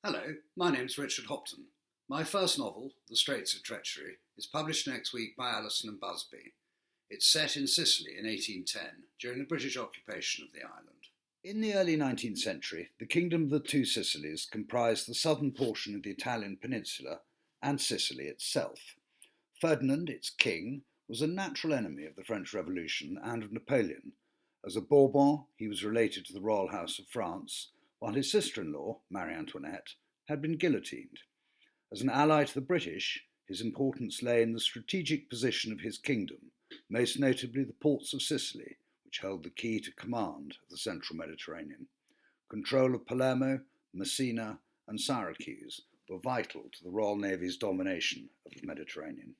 Hello, my name's Richard Hopton. My first novel, The Straits of Treachery, is published next week by Allison and Busby. It's set in Sicily in 1810, during the British occupation of the island. In the early 19th century, the Kingdom of the Two Sicilies comprised the southern portion of the Italian peninsula and Sicily itself. Ferdinand, its king, was a natural enemy of the French Revolution and of Napoleon. As a Bourbon, he was related to the royal house of France, while his sister-in-law, Marie Antoinette, had been guillotined. As an ally to the British, his importance lay in the strategic position of his kingdom, most notably the ports of Sicily, which held the key to command of the central Mediterranean. Control of Palermo, Messina, and Syracuse were vital to the Royal Navy's domination of the Mediterranean.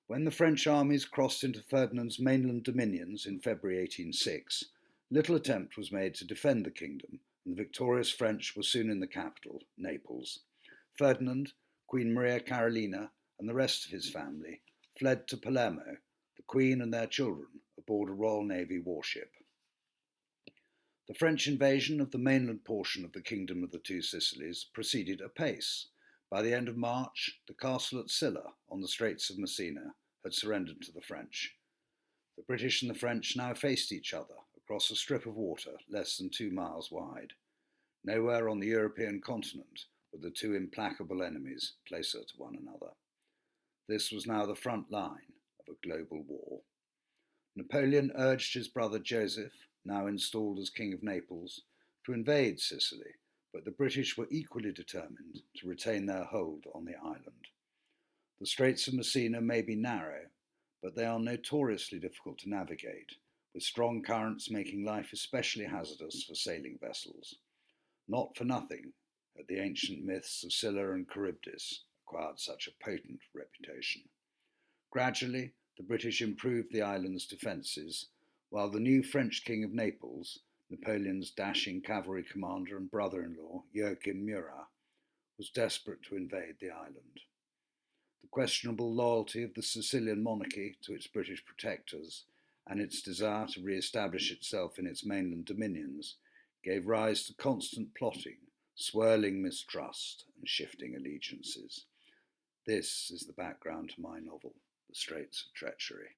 When the French armies crossed into Ferdinand's mainland dominions in February 1806, little attempt was made to defend the kingdom, and the victorious French were soon in the capital, Naples. Ferdinand, Queen Maria Carolina, and the rest of his family fled to Palermo, the Queen and their children aboard a Royal Navy warship. The French invasion of the mainland portion of the Kingdom of the Two Sicilies proceeded apace. By the end of March, the castle at Silla, on the Straits of Messina, had surrendered to the French. The British and the French now faced each other across a strip of water less than 2 miles wide. Nowhere on the European continent were the two implacable enemies closer to one another. This was now the front line of a global war. Napoleon urged his brother Joseph, now installed as King of Naples, to invade Sicily, but the British were equally determined to retain their hold on the island. The Straits of Messina may be narrow, but they are notoriously difficult to navigate, with strong currents making life especially hazardous for sailing vessels. Not for nothing had the ancient myths of Scylla and Charybdis acquired such a potent reputation. Gradually, the British improved the island's defences, while the new French King of Naples, Napoleon's dashing cavalry commander and brother-in-law, Joachim Murat, was desperate to invade the island. The questionable loyalty of the Sicilian monarchy to its British protectors and its desire to re-establish itself in its mainland dominions gave rise to constant plotting, swirling mistrust, and shifting allegiances. This is the background to my novel, The Straits of Treachery.